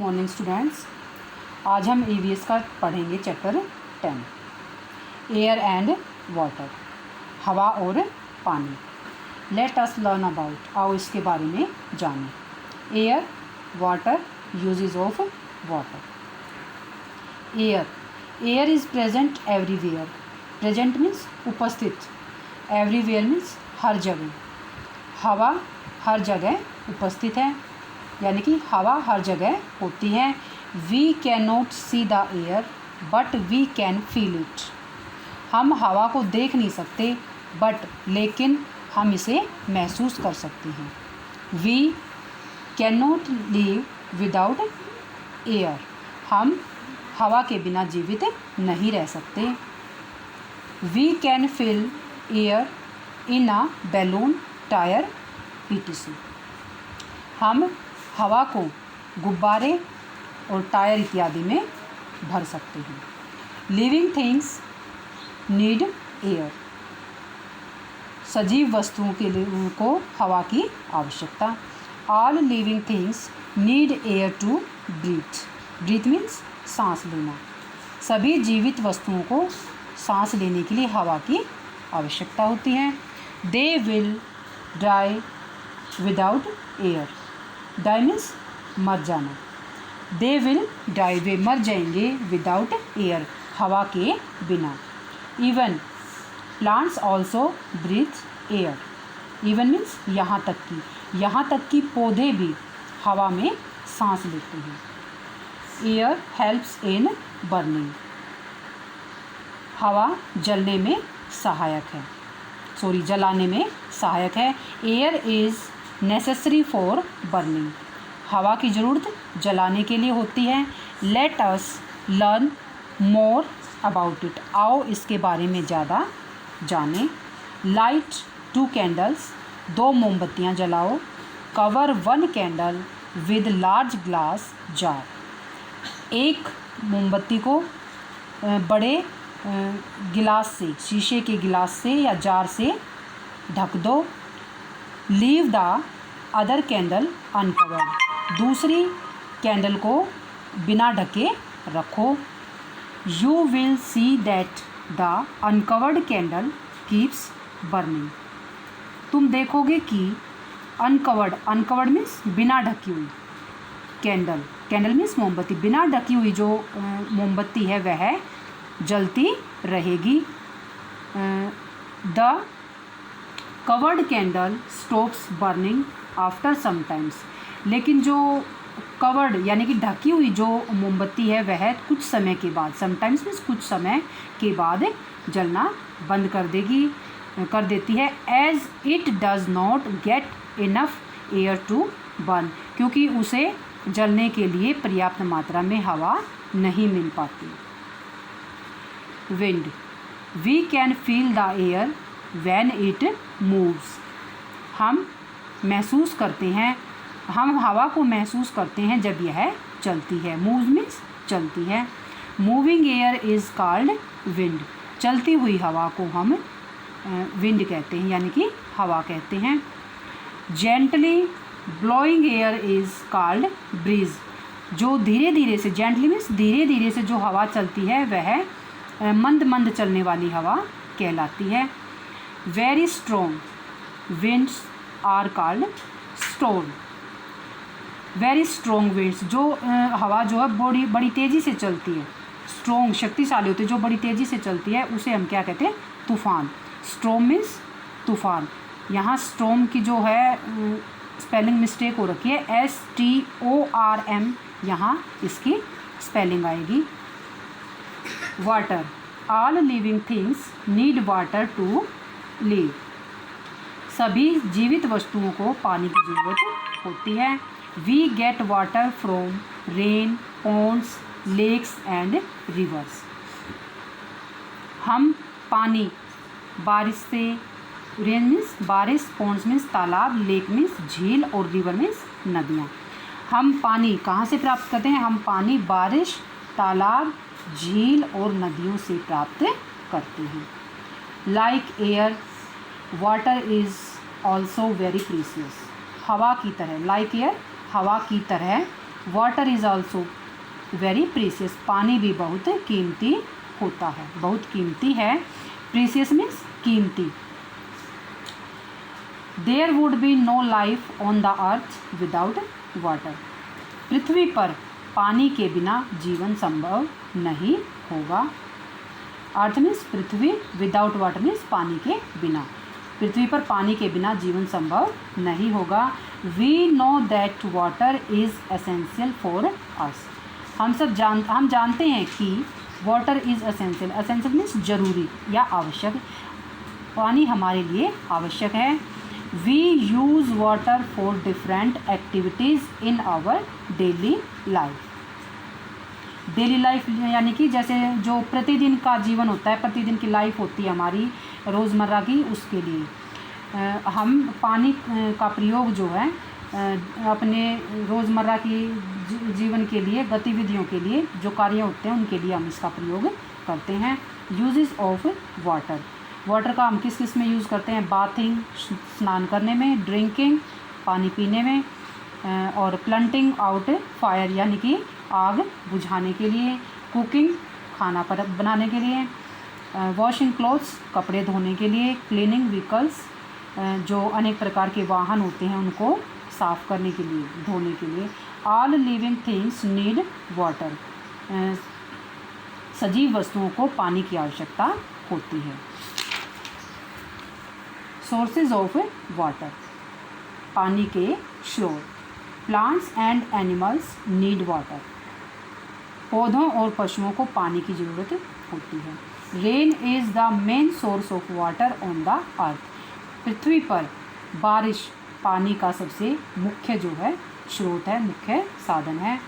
Morning students. आज हम EVS का पढ़ेंगे चैप्टर 10 एयर एंड वाटर, हवा और पानी। लेट अस लर्न अबाउट, आओ इसके बारे में जानें। Air, water, uses of water. Air is present everywhere. Present means उपस्थित, एवरीवेयर मीन्स हर जगह। हवा हर जगह उपस्थित है, यानी कि हवा हर जगह होती है। We can not see the air but we can feel it. हम हवा को देख नहीं सकते लेकिन हम इसे महसूस कर सकते हैं। We can not live without air. हम हवा के बिना जीवित नहीं रह सकते। We can fill air in a balloon, tyre, etc. हम हवा को गुब्बारे और टायर इत्यादि में भर सकते हैं। Living things need air. सजीव वस्तुओं के लिए को हवा की आवश्यकता। All living things need air to breathe. Breathe means सांस लेना। सभी जीवित वस्तुओं को सांस लेने के लिए हवा की आवश्यकता होती है। They will die without air. Die means मर जाना। दे विल डाई, वे मर जाएंगे विदाउट एयर, हवा के बिना। Even plants also breathe air. Even means यहाँ तक कि पौधे भी हवा में सांस लेते हैं। Air helps in burning. हवा जलाने में सहायक है। Air is necessary for burning. हवा की ज़रूरत जलाने के लिए होती है। Let us learn more about it, आओ इसके बारे में ज़्यादा जानें। लाइट 2 कैंडल्स, 2 मोमबत्तियाँ जलाओ। Cover 1 candle with large glass jar. एक मोमबत्ती को बड़े गिलास से, शीशे के गिलास से या जार से ढक दो। Leave the other candle uncovered. दूसरी कैंडल को बिना ढके रखो। You will see that the uncovered candle keeps burning. तुम देखोगे कि अनकवर्ड मीन्स बिना ढकी हुई कैंडल मीन्स मोमबत्ती, बिना ढकी हुई जो मोमबत्ती है वह जलती रहेगी। The covered candle stops burning after sometimes. लेकिन जो कवर्ड यानी कि ढकी हुई जो मोमबत्ती है वह कुछ समय के बाद, समटाइम्स मीन्स कुछ समय के बाद जलना बंद कर देती है। As it does not get enough air to burn, क्योंकि उसे जलने के लिए पर्याप्त मात्रा में हवा नहीं मिल पाती। Wind, we can feel the air when it moves. हम हवा को महसूस करते हैं जब यह चलती है। मूव्स मीन्स चलती है। Moving air is called wind. चलती हुई हवा को हम विंड कहते हैं, यानी कि हवा कहते हैं। Gently blowing air is called breeze. जो धीरे धीरे से, जेंटली मीन्स धीरे धीरे से जो हवा चलती है वह मंद चलने वाली हवा कहलाती है। Very strong winds are called storm. Very strong winds, जो हवा जो है बड़ी तेज़ी से चलती है, स्ट्रॉन्ग शक्तिशाली होती है, जो बड़ी तेज़ी से चलती है उसे हम क्या कहते हैं? तूफ़ान। स्ट्रॉम मीन्स तूफ़ान। यहाँ स्ट्रॉम की जो है स्पेलिंग मिस्टेक हो रखी है, STORM यहाँ इसकी स्पेलिंग आएगी। Water, all living things need water to live. सभी जीवित वस्तुओं को पानी की ज़रूरत होती है। We get water from rain, ponds, lakes and rivers. हम पानी बारिश से, रेन मीन्स बारिश, पॉन्ड्स मीन्स तालाब, लेक मीन्स झील और रिवर मीन्स नदियाँ। हम पानी कहाँ से प्राप्त करते हैं? हम पानी बारिश, तालाब, झील और नदियों से प्राप्त करते हैं। Like air water is also very precious. हवा की तरह, लाइक एयर हवा की तरह water is also very precious, पानी भी बहुत कीमती होता है, बहुत कीमती है। प्रीसियस मीन्स कीमती। There would be no life on the earth without water, पृथ्वी पर पानी के बिना जीवन संभव नहीं होगा। अर्थ मीन्स पृथ्वी, विदाउट वाटर मीन्स पानी के बिना, पृथ्वी पर पानी के बिना जीवन संभव नहीं होगा। We know that water is essential for us, हम जानते हैं कि water is essential, essential means जरूरी या आवश्यक, पानी हमारे लिए आवश्यक है। We use water for different activities in our daily life, daily life यानी कि जैसे जो प्रतिदिन का जीवन होता है, प्रतिदिन की लाइफ होती है हमारी रोज़मर्रा की, उसके लिए हम पानी का प्रयोग जो है अपने रोज़मर्रा की जीवन के लिए, गतिविधियों के लिए, जो कार्य होते हैं उनके लिए हम इसका प्रयोग करते हैं। यूजेस ऑफ वाटर, वाटर का हम किस किस में यूज़ करते हैं? बाथिंग, स्नान करने में, ड्रिंकिंग, पानी पीने में, और प्लंटिंग आउट फायर यानी कि आग बुझाने के लिए, कुकिंग खाना बनाने के लिए, वॉशिंग क्लोथ्स कपड़े धोने के लिए, क्लीनिंग व्हीकल्स जो अनेक प्रकार के वाहन होते हैं उनको साफ़ करने के लिए, धोने के लिए। All living things need water, सजीव वस्तुओं को पानी की आवश्यकता होती है। सोर्सेज ऑफ वाटर, पानी के स्रोत। Plants and animals need water, पौधों और पशुओं को पानी की ज़रूरत होती है। Rain is the main source of water on the earth, पृथ्वी पर बारिश पानी का सबसे मुख्य जो है स्रोत है, मुख्य साधन है।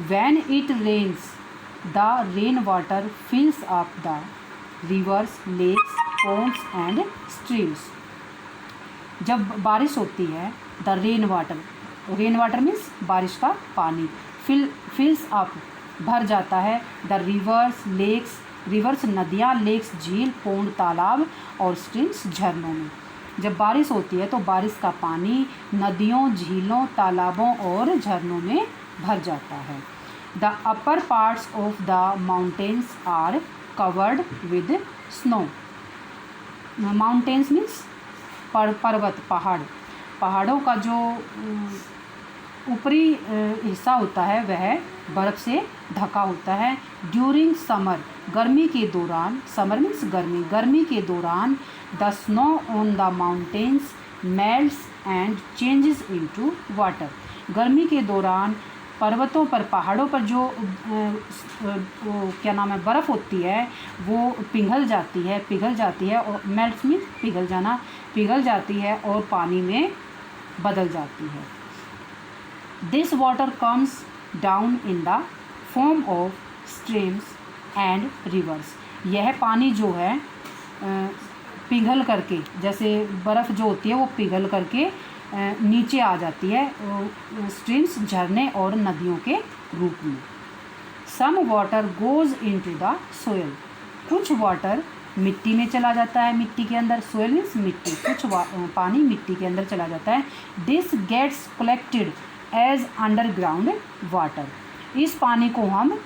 When it rains the rain water fills up the rivers, lakes, ponds and streams, जब बारिश होती है द रेन वाटर मीन्स बारिश का पानी, फिल्स अप भर जाता है, द रिवर्स, लेक्स, रिवर्स नदियाँ, लेक्स झील, पोंड तालाब और स्ट्रीम्स झरनों में। जब बारिश होती है तो बारिश का पानी नदियों, झीलों, तालाबों और झरनों में भर जाता है। The upper parts of the mountains are covered with snow, mountains means पर्वत, पहाड़ों का जो ऊपरी हिस्सा होता है वह बर्फ़ से ढका होता है। ड्यूरिंग समर, गर्मी के दौरान, समर मीन्स गर्मी, गर्मी के दौरान the snow on the mountains melts and changes into water, गर्मी के दौरान पर्वतों पर, पहाड़ों पर जो क्या नाम है बर्फ़ होती है वो पिघल जाती है और मेल्ट्स मीन्स पिघल जाना, पिघल जाती है और पानी में बदल जाती है। This water comes down in the form of streams and reverse, यह पानी जो है पिघल करके, जैसे बर्फ़ जो होती है वो पिघल करके नीचे आ जाती है स्ट्रीम्स, झरने और नदियों के रूप में। Some water goes into the soil, कुछ वाटर मिट्टी में चला जाता है, मिट्टी के अंदर, सोयल मीन्स मिट्टी, कुछ पानी मिट्टी के अंदर चला जाता है। This gets collected as underground water, इस पानी को हम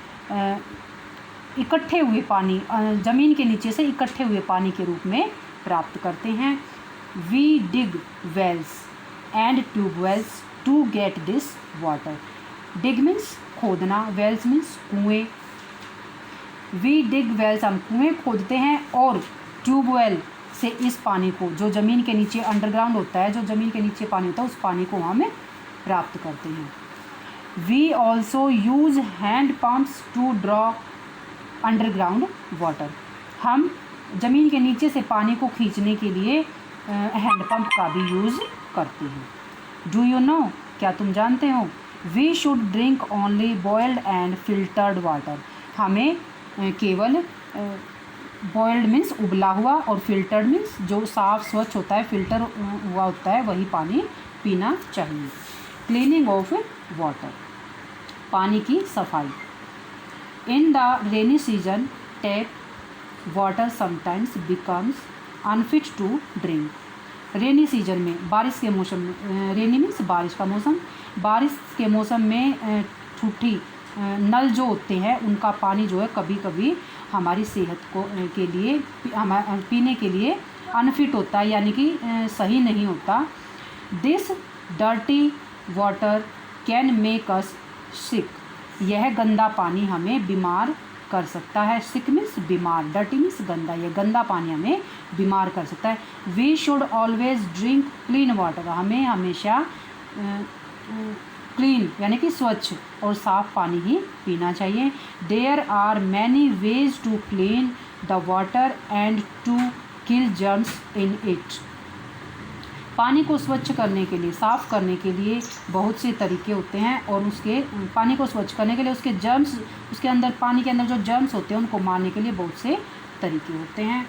इकट्ठे हुए पानी, ज़मीन के नीचे से इकट्ठे हुए पानी के रूप में प्राप्त करते हैं। We dig wells and tubewells to get this water, dig means खोदना, वेल्स मीन्स कुएँ। वी डिग वेल्स, हम कुएँ खोदते हैं, और ट्यूबवेल से इस पानी को, जो ज़मीन के नीचे अंडरग्राउंड होता है, जो ज़मीन के नीचे पानी होता है, उस पानी को हम प्राप्त करते हैं। We also use hand pumps to draw underground water, हम ज़मीन के नीचे से पानी को खींचने के लिए हैंडपम्प का भी यूज़ करते हैं। डू यू नो, क्या तुम जानते हो? We should drink only boiled and filtered water, हमें केवल बॉयल्ड मीन्स उबला हुआ और फिल्टर्ड मीन्स जो साफ़ स्वच्छ होता है, फिल्टर हुआ होता है, वही पानी पीना चाहिए। क्लीनिंग ऑफ वाटर, पानी की सफाई। In the rainy season tap water sometimes becomes unfit to drink, rainy season में, बारिश के मौसम में, रेनी मीन्स बारिश का मौसम, बारिश के मौसम में झूठी नल जो होते हैं उनका पानी जो है कभी कभी हमारी सेहत को के लिए पीने के लिए अनफिट होता है, यानी कि सही नहीं होता। This dirty water can make us sick. यह गंदा पानी हमें बीमार कर सकता है। सिक मीन्स बीमार, डर्टी मीन्स गंदा, यह गंदा पानी हमें बीमार कर सकता है। We should always drink clean water. हमें हमेशा क्लीन यानी कि स्वच्छ और साफ़ पानी ही पीना चाहिए। There are many ways to clean the water and to kill germs in it. पानी को स्वच्छ करने के लिए, साफ़ करने के लिए बहुत से तरीके होते हैं और उसके पानी को स्वच्छ करने के लिए उसके जर्म्स, उसके अंदर पानी के अंदर जो जर्म्स होते हैं उनको मारने के लिए बहुत से तरीके होते हैं।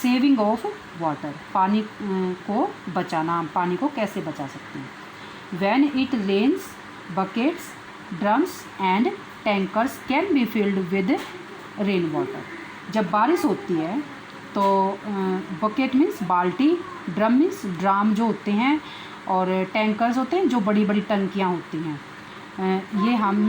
सेविंग ऑफ वाटर, पानी को बचाना, हम पानी को कैसे बचा सकते हैं। When it rains, buckets, drums and tankers can be filled with rain water। जब बारिश होती है तो बकेट मीन्स बाल्टी, ड्रम मीन्स ड्राम जो होते हैं, और टैंकर्स होते हैं जो बड़ी बड़ी टंकियाँ होती हैं, ये हम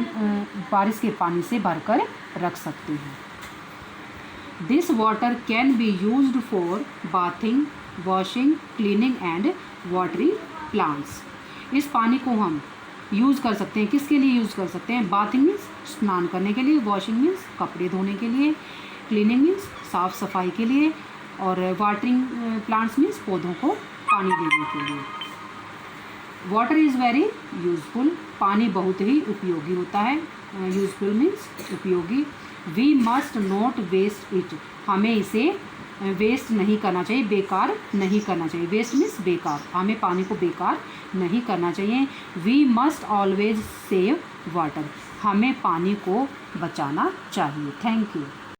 बारिश के पानी से भरकर रख सकते हैं। This water can be used for bathing, washing, cleaning and watering plants. इस पानी को हम यूज़ कर सकते हैं, किसके लिए यूज़ कर सकते हैं। बाथिंग मीन्स स्नान करने के लिए, वॉशिंग मीन्स कपड़े धोने के लिए, क्लीनिंग मीन्स साफ़ सफाई के लिए, और वाटरिंग प्लांट्स मीन्स पौधों को पानी देने के लिए। Water is very useful. पानी बहुत ही उपयोगी होता है। यूज़फुल मीन्स उपयोगी। We must not waste it. हमें इसे वेस्ट नहीं करना चाहिए, बेकार नहीं करना चाहिए। वेस्ट मीन्स बेकार, हमें पानी को बेकार नहीं करना चाहिए। We must always save water. हमें पानी को बचाना चाहिए। Thank you.